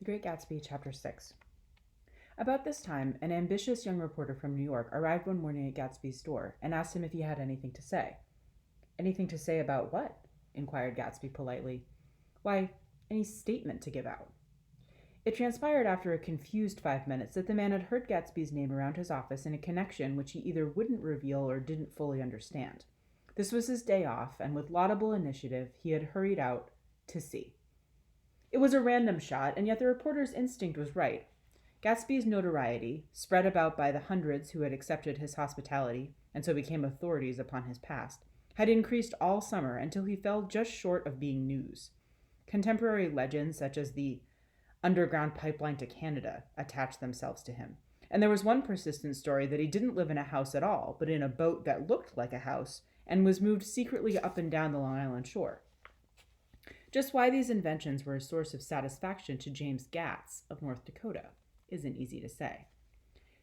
The Great Gatsby, Chapter 6. About this time, an ambitious young reporter from New York arrived one morning at Gatsby's door and asked him if he had anything to say. Anything to say about what? Inquired Gatsby politely. Why, any statement to give out. It transpired after a confused 5 minutes that the man had heard Gatsby's name around his office in a connection which he either wouldn't reveal or didn't fully understand. This was his day off, and with laudable initiative, he had hurried out to see. It was a random shot, and yet the reporter's instinct was right. Gatsby's notoriety, spread about by the hundreds who had accepted his hospitality and so became authorities upon his past, had increased all summer until he fell just short of being news. Contemporary legends such as the underground pipeline to Canada attached themselves to him, and there was one persistent story that he didn't live in a house at all, but in a boat that looked like a house and was moved secretly up and down the Long Island shore. Just why these inventions were a source of satisfaction to James Gatz of North Dakota isn't easy to say.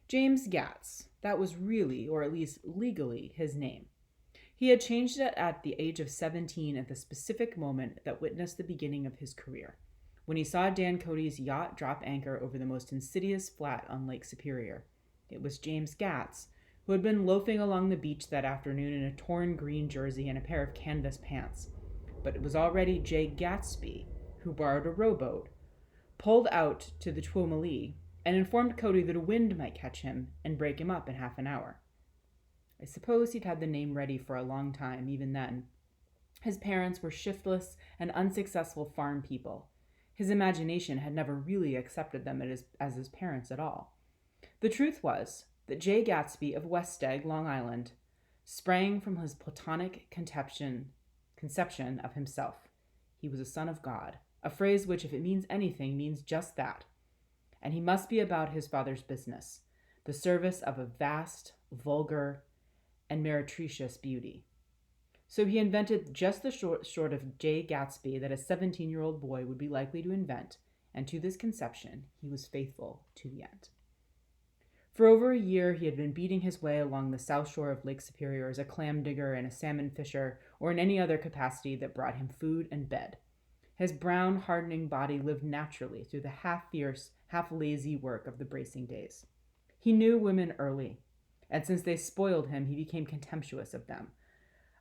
James Gatz, that was really, or at least legally, his name. He had changed it at the age of 17 at the specific moment that witnessed the beginning of his career, when he saw Dan Cody's yacht drop anchor over the most insidious flat on Lake Superior. It was James Gatz, who had been loafing along the beach that afternoon in a torn green jersey and a pair of canvas pants. But it was already Jay Gatsby, who borrowed a rowboat, pulled out to the Tuamolee, and informed Cody that a wind might catch him and break him up in half an hour. I suppose he'd had the name ready for a long time, even then. His parents were shiftless and unsuccessful farm people. His imagination had never really accepted them as his parents at all. The truth was that Jay Gatsby of Westegg, Long Island, sprang from his platonic conception of himself. He was a son of God, a phrase which, if it means anything, means just that. And he must be about his father's business, the service of a vast, vulgar, and meretricious beauty. So he invented just the short of Jay Gatsby that a 17-year-old boy would be likely to invent, and to this conception he was faithful to the end. For over a year he had been beating his way along the south shore of Lake Superior as a clam digger and a salmon fisher, or in any other capacity that brought him food and bed. His brown, hardening body lived naturally through the half-fierce, half-lazy work of the bracing days. He knew women early, and since they spoiled him, he became contemptuous of them,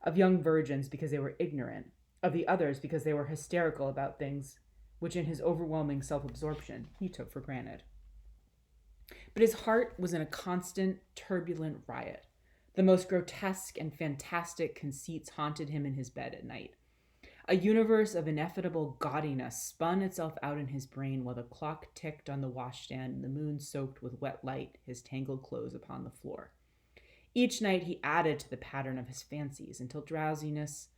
of young virgins because they were ignorant, of the others because they were hysterical about things which in his overwhelming self-absorption he took for granted. But his heart was in a constant, turbulent riot. The most grotesque and fantastic conceits haunted him in his bed at night. A universe of ineffable gaudiness spun itself out in his brain while the clock ticked on the washstand and the moon soaked with wet light his tangled clothes upon the floor. Each night he added to the pattern of his fancies until drowsiness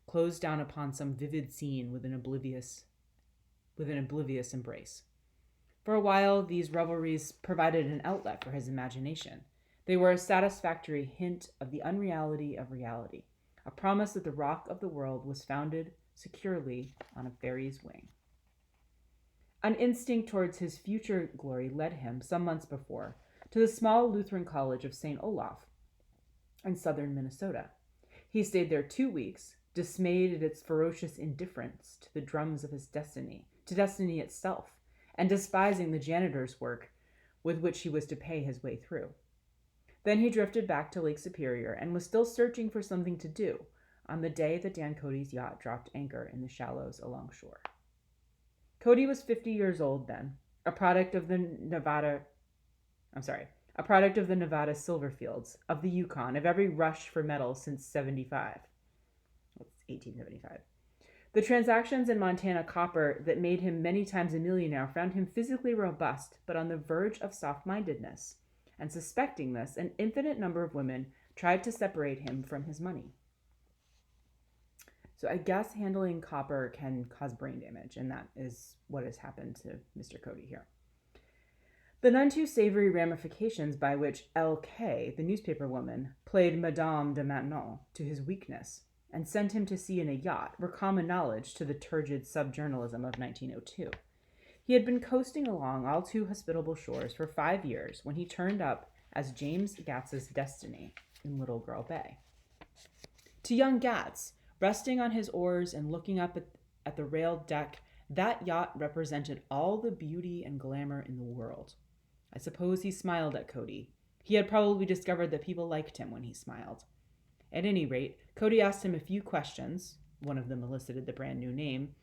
closed down upon some vivid scene with an oblivious embrace. For a while, these revelries provided an outlet for his imagination. They were a satisfactory hint of the unreality of reality, a promise that the rock of the world was founded securely on a fairy's wing. An instinct towards his future glory led him, some months before, to the small Lutheran College of St. Olaf in southern Minnesota. He stayed there 2 weeks, dismayed at its ferocious indifference to the drums of his destiny, to destiny itself, and despising the janitor's work with which he was to pay his way through. Then he drifted back to Lake Superior and was still searching for something to do on the day that Dan Cody's yacht dropped anchor in the shallows alongshore. Cody was 50 years old then, a product of the Nevada silver fields, of the Yukon, of every rush for metal since 1875. The transactions in Montana copper that made him many times a millionaire found him physically robust, but on the verge of soft-mindedness. And suspecting this, an infinite number of women tried to separate him from his money. So I guess handling copper can cause brain damage, and that is what has happened to Mr. Cody here. The none too savory ramifications by which L.K., the newspaper woman, played Madame de Maintenon to his weakness and sent him to sea in a yacht were common knowledge to the turgid subjournalism of 1902. He had been coasting along all too hospitable shores for 5 years when he turned up as James Gatz's destiny in Little Girl Bay. To young Gatz, resting on his oars and looking up at the railed deck That yacht represented all the beauty and glamour in the world. I suppose he smiled at Cody. He had probably discovered that people liked him when he smiled. At any rate, Cody asked him a few questions, one of them elicited the brand new name,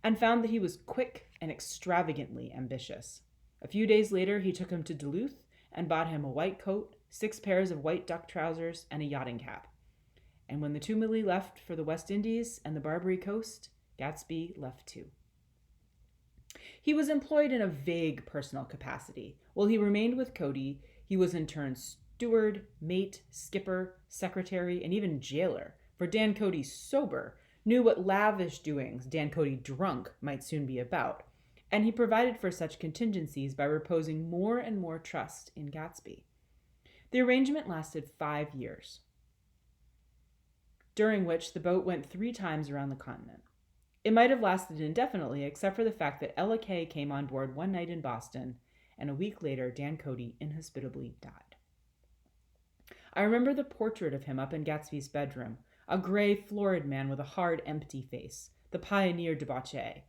and found that he was quick and extravagantly ambitious. A few days later, he took him to Duluth and bought him a white coat, 6 pairs of white duck trousers, and a yachting cap. And when the two Millie left for the West Indies and the Barbary Coast, Gatsby left too. He was employed in a vague personal capacity. While he remained with Cody, he was in turn steward, mate, skipper, secretary, and even jailer, for Dan Cody sober knew what lavish doings Dan Cody drunk might soon be about, and he provided for such contingencies by reposing more and more trust in Gatsby. The arrangement lasted 5 years, during which the boat went 3 times around the continent. It might have lasted indefinitely, except for the fact that Ella Kay came on board one night in Boston, and a week later Dan Cody inhospitably died. I remember the portrait of him up in Gatsby's bedroom, a gray, florid man with a hard, empty face, the pioneer debauchee,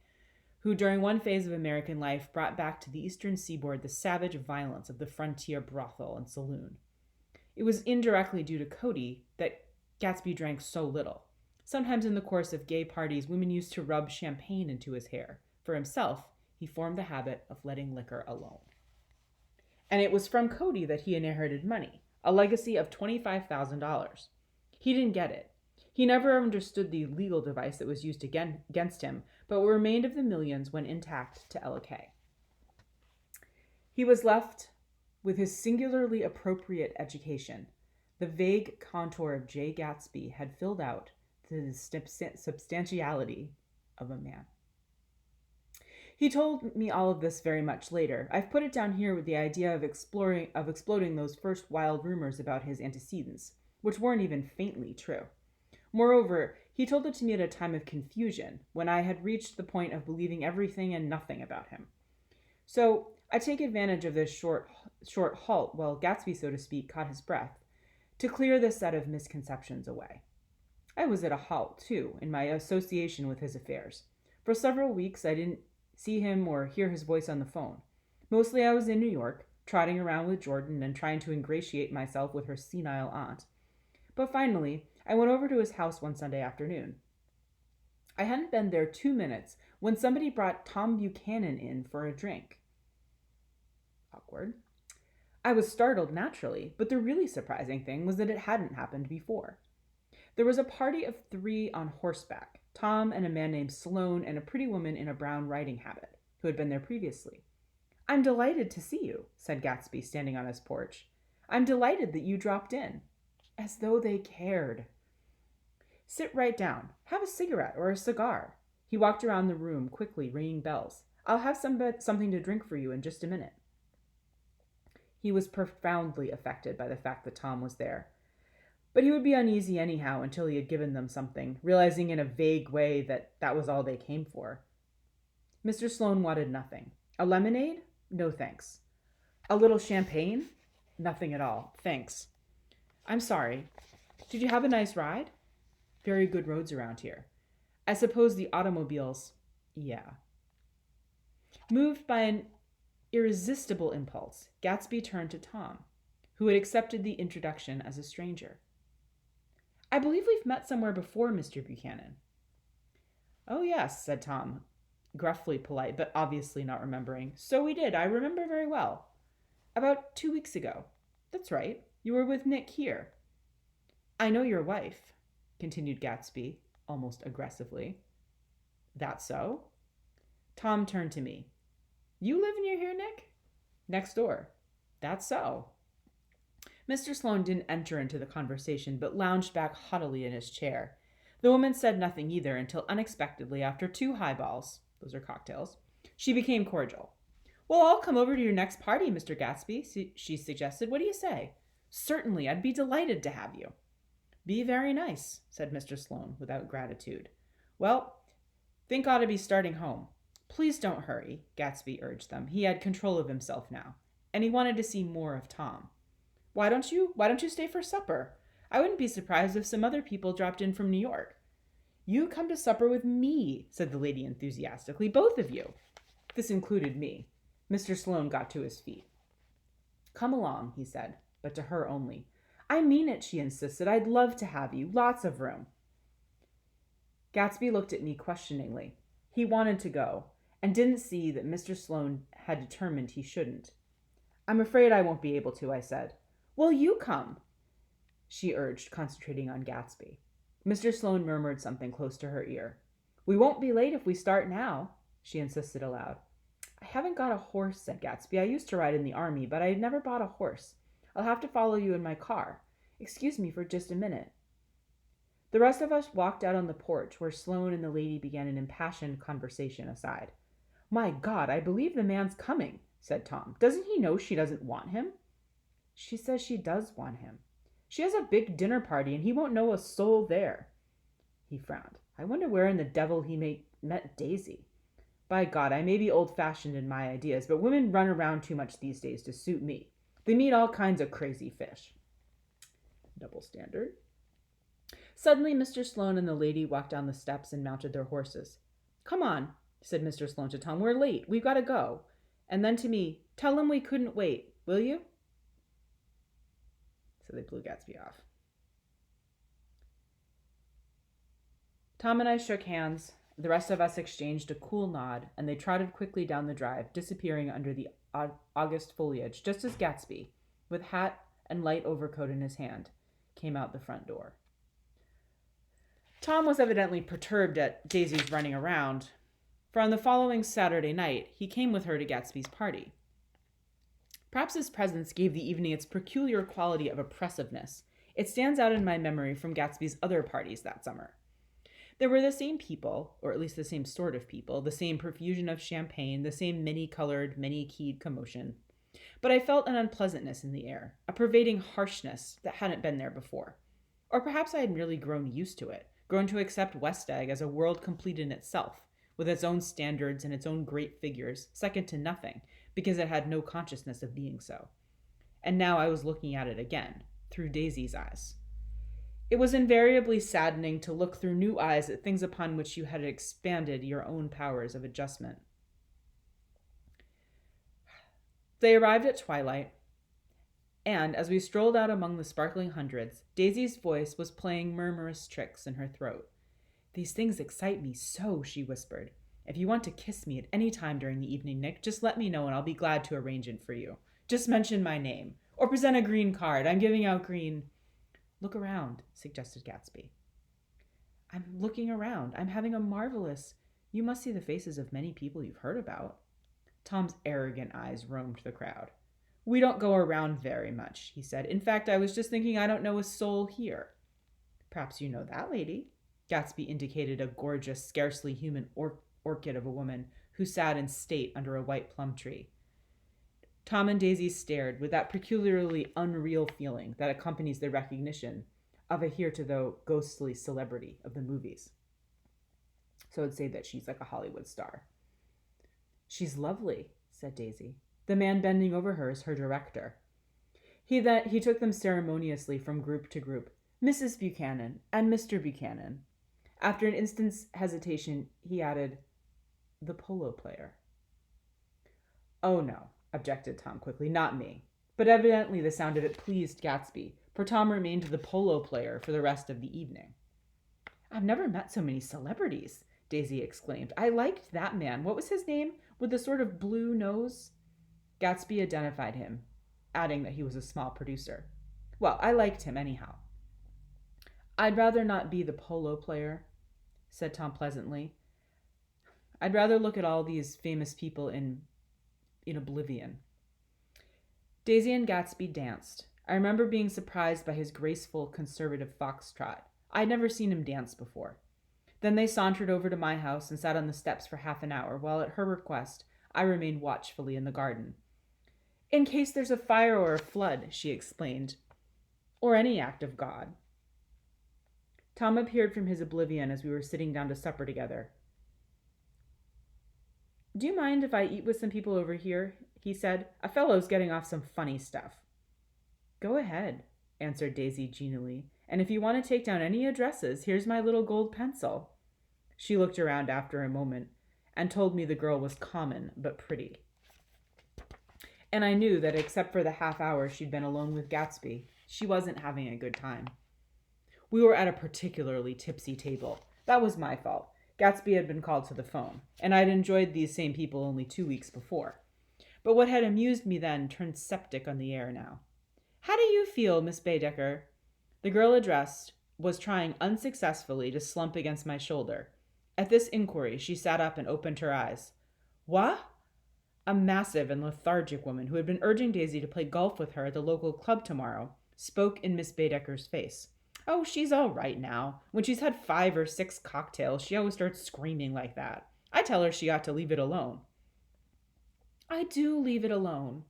who during one phase of American life brought back to the eastern seaboard the savage violence of the frontier brothel and saloon. It was indirectly due to Cody that Gatsby drank so little. Sometimes in the course of gay parties, women used to rub champagne into his hair. For himself, he formed the habit of letting liquor alone. And it was from Cody that he inherited money, a legacy of $25,000. He didn't get it. He never understood the legal device that was used against him, but what remained of the millions went intact to Ella Kay. He was left with his singularly appropriate education. The vague contour of J. Gatsby had filled out the substantiality of a man. He told me all of this very much later. I've put it down here with the idea of exploding those first wild rumors about his antecedents, which weren't even faintly true. Moreover, he told it to me at a time of confusion, when I had reached the point of believing everything and nothing about him. So I take advantage of this short halt, while Gatsby, so to speak, caught his breath, to clear this set of misconceptions away. I was at a halt, too, in my association with his affairs. For several weeks, I didn't see him or hear his voice on the phone. Mostly I was in New York, trotting around with Jordan and trying to ingratiate myself with her senile aunt. But finally, I went over to his house one Sunday afternoon. I hadn't been there 2 minutes when somebody brought Tom Buchanan in for a drink. Awkward. I was startled, naturally, but the really surprising thing was that it hadn't happened before. There was a party of 3 on horseback, Tom and a man named Sloane and a pretty woman in a brown riding habit, who had been there previously. "I'm delighted to see you," said Gatsby, standing on his porch. "I'm delighted that you dropped in." As though they cared. "Sit right down. Have a cigarette or a cigar." He walked around the room, quickly ringing bells. "I'll have something to drink for you in just a minute." He was profoundly affected by the fact that Tom was there. But he would be uneasy anyhow until he had given them something, realizing in a vague way that that was all they came for. Mr. Sloane wanted nothing. A lemonade? No, thanks. A little champagne? Nothing at all, thanks. "I'm sorry. Did you have a nice ride?" "Very good roads around here." "I suppose the automobiles..." "Yeah." Moved by an irresistible impulse, Gatsby turned to Tom, who had accepted the introduction as a stranger. "I believe we've met somewhere before, Mr. Buchanan." "Oh, yes," said Tom, gruffly polite, but obviously not remembering. "So we did. I remember very well. About 2 weeks ago." "That's right. You were with Nick here." "I know your wife," continued Gatsby, almost aggressively. "That so?" Tom turned to me. "You live near here, Nick?" "Next door." "That's so." Mr. Sloane didn't enter into the conversation, but lounged back haughtily in his chair. The woman said nothing either until unexpectedly, after 2 highballs, those are cocktails, she became cordial. "Well, I'll come over to your next party, Mr. Gatsby," she suggested. "What do you say?" "Certainly, I'd be delighted to have you." "Be very nice," said Mr. Sloane, without gratitude. "Well, think ought to be starting home." "Please don't hurry," Gatsby urged them. He had control of himself now, and he wanted to see more of Tom. Why don't you stay for supper? I wouldn't be surprised if some other people dropped in from New York." You come to supper with me, said the lady enthusiastically. Both of you. This included me. Mr. Sloane got to his feet. Come along, he said, but to her only. I mean it, she insisted. I'd love to have you. Lots of room. Gatsby looked at me questioningly. He wanted to go, and didn't see that Mr. Sloane had determined he shouldn't. I'm afraid I won't be able to, I said. Will you come? She urged, concentrating on Gatsby. Mr. Sloane murmured something close to her ear. We won't be late if we start now, she insisted aloud. I haven't got a horse, said Gatsby. I used to ride in the army, but I never bought a horse. I'll have to follow you in my car. Excuse me for just a minute. The rest of us walked out on the porch where Sloane and the lady began an impassioned conversation aside. My God, I believe the man's coming, said Tom. Doesn't he know she doesn't want him? She says she does want him. She has a big dinner party and he won't know a soul there. He frowned. I wonder where in the devil he met Daisy. By God, I may be old-fashioned in my ideas, but women run around too much these days to suit me. They meet all kinds of crazy fish. Double standard. Suddenly, Mr. Sloane and the lady walked down the steps and mounted their horses. Come on, said Mr. Sloane to Tom. We're late. We've got to go. And then to me, tell him we couldn't wait, will you? So they blew Gatsby off. Tom and I shook hands. The rest of us exchanged a cool nod, and they trotted quickly down the drive, disappearing under the August foliage, just as Gatsby, with hat and light overcoat in his hand, came out the front door. Tom was evidently perturbed at Daisy's running around, for on the following Saturday night, he came with her to Gatsby's party. Perhaps his presence gave the evening its peculiar quality of oppressiveness. It stands out in my memory from Gatsby's other parties that summer. There were the same people, or at least the same sort of people, the same profusion of champagne, the same many-colored, many-keyed commotion. But I felt an unpleasantness in the air, a pervading harshness that hadn't been there before. Or perhaps I had merely grown used to it, grown to accept West Egg as a world complete in itself, with its own standards and its own great figures, second to nothing, because it had no consciousness of being so. And now I was looking at it again, through Daisy's eyes. It was invariably saddening to look through new eyes at things upon which you had expanded your own powers of adjustment. They arrived at twilight, and as we strolled out among the sparkling hundreds, Daisy's voice was playing murmurous tricks in her throat. These things excite me so, she whispered. If you want to kiss me at any time during the evening, Nick, just let me know and I'll be glad to arrange it for you. Just mention my name. Or present a green card. I'm giving out green... Look around, suggested Gatsby. I'm looking around. I'm having a marvelous... You must see the faces of many people you've heard about. Tom's arrogant eyes roamed the crowd. We don't go around very much, he said. In fact, I was just thinking I don't know a soul here. Perhaps you know that lady. Gatsby indicated a gorgeous, scarcely human orchid of a woman who sat in state under a white plum tree. Tom and Daisy stared with that peculiarly unreal feeling that accompanies the recognition of a heretofore ghostly celebrity of the movies. So I'd say that she's like a Hollywood star. She's lovely, said Daisy. The man bending over her is her director. He took them ceremoniously from group to group. Mrs. Buchanan and Mr. Buchanan. After an instant's hesitation, he added, the polo player. Oh, no, objected Tom quickly, not me. But evidently the sound of it pleased Gatsby, for Tom remained the polo player for the rest of the evening. I've never met so many celebrities, Daisy exclaimed. I liked that man. What was his name? With the sort of blue nose? Gatsby identified him, adding that he was a small producer. Well, I liked him anyhow. I'd rather not be the polo player, said Tom pleasantly. I'd rather look at all these famous people in oblivion. Daisy and Gatsby danced. I remember being surprised by his graceful, conservative foxtrot. I'd never seen him dance before. Then they sauntered over to my house and sat on the steps for half an hour, while at her request, I remained watchfully in the garden. In case there's a fire or a flood, she explained, or any act of God. Tom appeared from his oblivion as we were sitting down to supper together. Do you mind if I eat with some people over here? He said. A fellow's getting off some funny stuff. Go ahead, answered Daisy genially. And if you want to take down any addresses, here's my little gold pencil. She looked around after a moment and told me the girl was common but pretty. And I knew that except for the half hour she'd been alone with Gatsby, she wasn't having a good time. We were at a particularly tipsy table. That was my fault. Gatsby had been called to the phone, and I'd enjoyed these same people only 2 weeks before. But what had amused me then turned septic on the air now. "How do you feel, Miss Baedeker?" The girl addressed was trying unsuccessfully to slump against my shoulder. At this inquiry, she sat up and opened her eyes. "What?" A massive and lethargic woman who had been urging Daisy to play golf with her at the local club tomorrow spoke in Miss Baedeker's face. "Oh, she's all right now. When she's had 5 or 6 cocktails, she always starts screaming like that. I tell her she ought to leave it alone." "I do leave it alone,"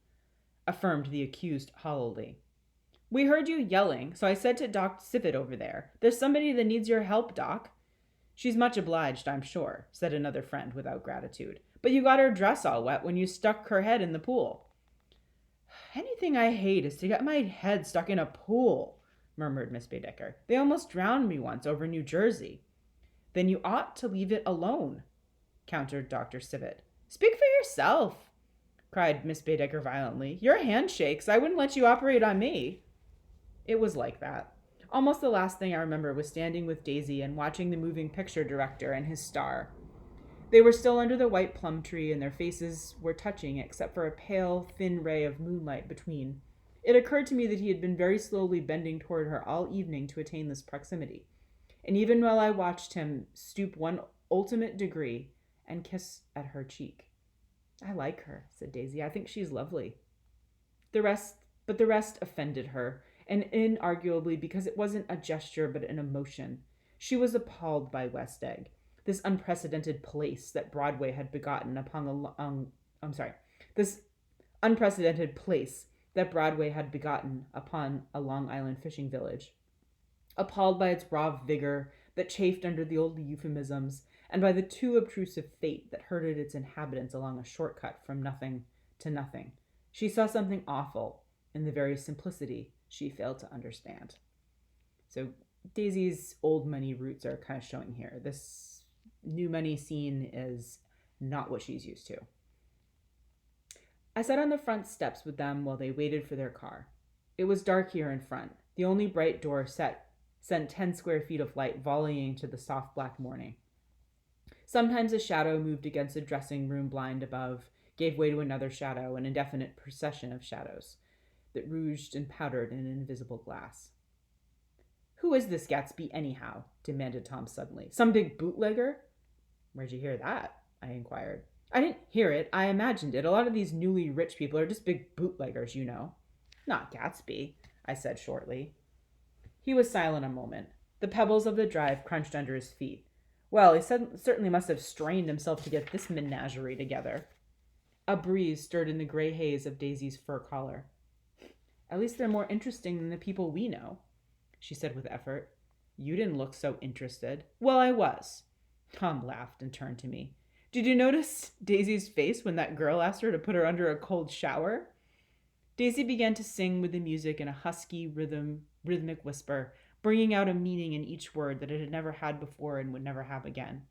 affirmed the accused hollowly. "We heard you yelling, so I said to Doc Sivet over there, 'There's somebody that needs your help, Doc.'" "She's much obliged, I'm sure," said another friend without gratitude. "But you got her dress all wet when you stuck her head in the pool." "Anything I hate is to get my head stuck in a pool," murmured Miss Baedeker. "They almost drowned me once over New Jersey." "Then you ought to leave it alone," countered Dr. Sivet. "Speak for yourself," cried Miss Baedeker violently. "Your hand shakes. I wouldn't let you operate on me." It was like that. Almost the last thing I remember was standing with Daisy and watching the moving picture director and his star. They were still under the white plum tree, and their faces were touching except for a pale, thin ray of moonlight between. It occurred to me that he had been very slowly bending toward her all evening to attain this proximity. And even while I watched him stoop one ultimate degree and kiss at her cheek. "I like her," said Daisy. "I think she's lovely." The rest offended her, and inarguably because it wasn't a gesture but an emotion. She was appalled by West Egg, this unprecedented place that Broadway had begotten this unprecedented place that Broadway had begotten upon a Long Island fishing village. Appalled by its raw vigor that chafed under the old euphemisms, and by the too obtrusive fate that herded its inhabitants along a shortcut from nothing to nothing. She saw something awful in the very simplicity she failed to understand. So Daisy's old money roots are kind of showing here. This new money scene is not what she's used to. I sat on the front steps with them while they waited for their car. It was dark here in front. The only bright door sent 10 square feet of light volleying to the soft black morning. Sometimes a shadow moved against a dressing room blind above, gave way to another shadow, an indefinite procession of shadows that rouged and powdered in invisible glass. "Who is this Gatsby, anyhow?" demanded Tom suddenly. "Some big bootlegger?" "Where'd you hear that?" I inquired. "I didn't hear it. I imagined it. A lot of these newly rich people are just big bootleggers, you know." "Not Gatsby," I said shortly. He was silent a moment. The pebbles of the drive crunched under his feet. Well, he certainly must have strained himself to get this menagerie together. A breeze stirred in the gray haze of Daisy's fur collar. "At least they're more interesting than the people we know," she said with effort. "You didn't look so interested." "Well, I was." Tom laughed and turned to me. "Did you notice Daisy's face when that girl asked her to put her under a cold shower?" Daisy began to sing with the music in a husky, rhythmic whisper, bringing out a meaning in each word that it had never had before and would never have again.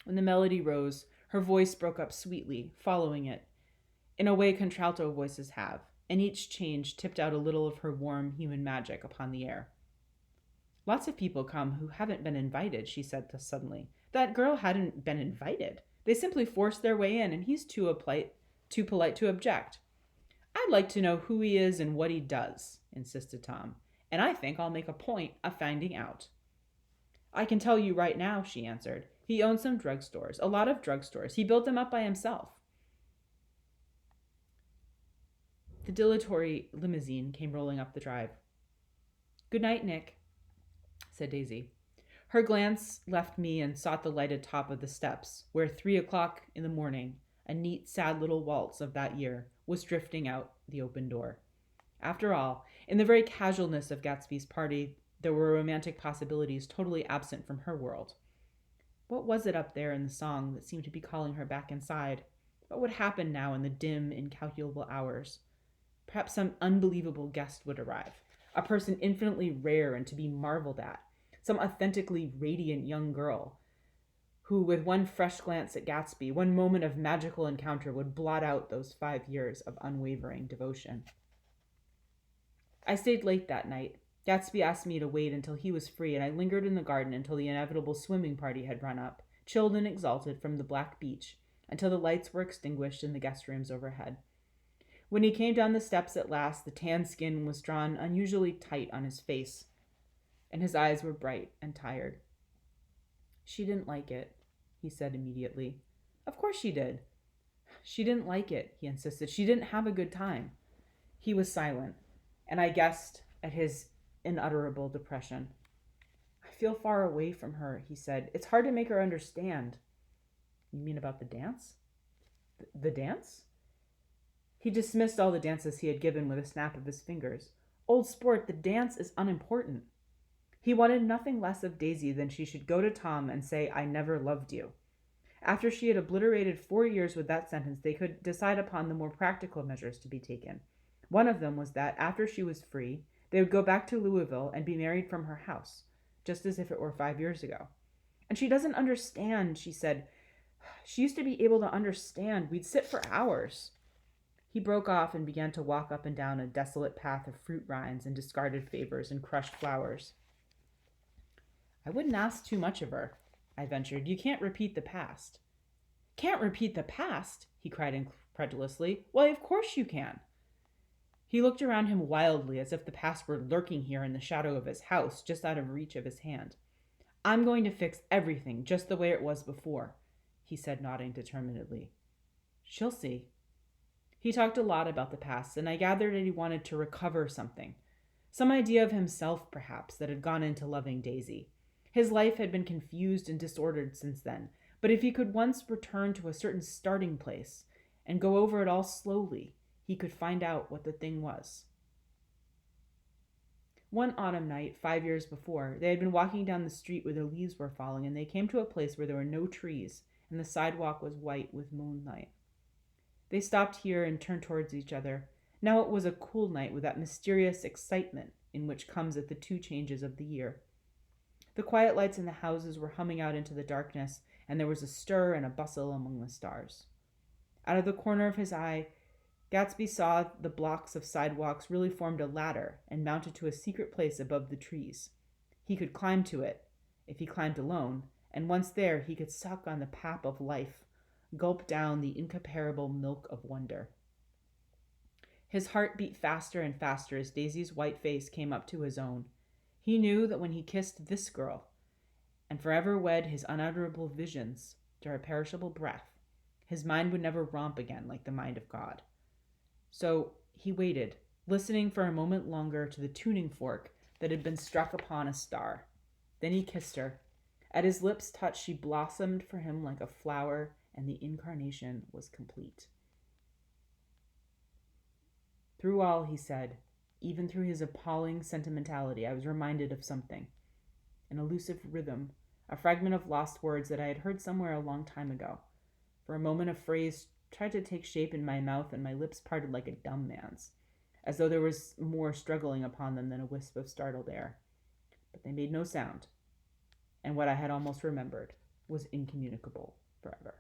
When the melody rose, her voice broke up sweetly, following it, in a way contralto voices have, and each change tipped out a little of her warm human magic upon the air. "Lots of people come who haven't been invited," she said suddenly. "That girl hadn't been invited. They simply forced their way in, and he's too polite to object." "I'd like to know who he is and what he does," insisted Tom, "and I think I'll make a point of finding out." "I can tell you right now," she answered. "He owns some drugstores, a lot of drugstores. He built them up by himself." The dilatory limousine came rolling up the drive. "Good night, Nick," said Daisy. Her glance left me and sought the lighted top of the steps, where 3 o'clock in the morning, a neat, sad little waltz of that year, was drifting out the open door. After all, in the very casualness of Gatsby's party, there were romantic possibilities totally absent from her world. What was it up there in the song that seemed to be calling her back inside? What would happen now in the dim, incalculable hours? Perhaps some unbelievable guest would arrive, a person infinitely rare and to be marveled at, some authentically radiant young girl who, with one fresh glance at Gatsby, one moment of magical encounter, would blot out those 5 years of unwavering devotion. I stayed late that night. Gatsby asked me to wait until he was free, and I lingered in the garden until the inevitable swimming party had run up, chilled and exalted from the black beach, until the lights were extinguished in the guest rooms overhead. When he came down the steps at last, the tan skin was drawn unusually tight on his face, and his eyes were bright and tired. "She didn't like it," he said immediately. "Of course she did." "She didn't like it," he insisted. "She didn't have a good time." He was silent, and I guessed at his unutterable depression. "I feel far away from her," he said. "It's hard to make her understand." "You mean about the dance?" The dance?" He dismissed all the dances he had given with a snap of his fingers. "Old sport, the dance is unimportant." He wanted nothing less of Daisy than she should go to Tom and say, "I never loved you." After she had obliterated 4 years with that sentence, they could decide upon the more practical measures to be taken. One of them was that, after she was free, they would go back to Louisville and be married from her house, just as if it were 5 years ago. "And she doesn't understand," she said. "She used to be able to understand. We'd sit for hours." He broke off and began to walk up and down a desolate path of fruit rinds and discarded favors and crushed flowers. "I wouldn't ask too much of her," I ventured. "You can't repeat the past." "Can't repeat the past?" he cried incredulously. "Why, of course you can." He looked around him wildly, as if the past were lurking here in the shadow of his house, just out of reach of his hand. "I'm going to fix everything just the way it was before," he said, nodding determinedly. "She'll see." He talked a lot about the past, and I gathered that he wanted to recover something. Some idea of himself, perhaps, that had gone into loving Daisy. His life had been confused and disordered since then, but if he could once return to a certain starting place and go over it all slowly, he could find out what the thing was. One autumn night, 5 years before, they had been walking down the street where the leaves were falling, and they came to a place where there were no trees, and the sidewalk was white with moonlight. They stopped here and turned towards each other. Now it was a cool night with that mysterious excitement in which comes at the 2 changes of the year. The quiet lights in the houses were humming out into the darkness, and there was a stir and a bustle among the stars. Out of the corner of his eye, Gatsby saw the blocks of sidewalks really formed a ladder and mounted to a secret place above the trees. He could climb to it, if he climbed alone, and once there he could suck on the pap of life, gulp down the incomparable milk of wonder. His heart beat faster and faster as Daisy's white face came up to his own. He knew that when he kissed this girl, and forever wed his unutterable visions to her perishable breath, his mind would never romp again like the mind of God. So he waited, listening for a moment longer to the tuning fork that had been struck upon a star. Then he kissed her. At his lips' touch, she blossomed for him like a flower, and the incarnation was complete. "Through all," he said, "even through his appalling sentimentality, I was reminded of something. An elusive rhythm, a fragment of lost words that I had heard somewhere a long time ago. For a moment a phrase tried to take shape in my mouth, and my lips parted like a dumb man's, as though there was more struggling upon them than a wisp of startled air. But they made no sound, and what I had almost remembered was incommunicable forever."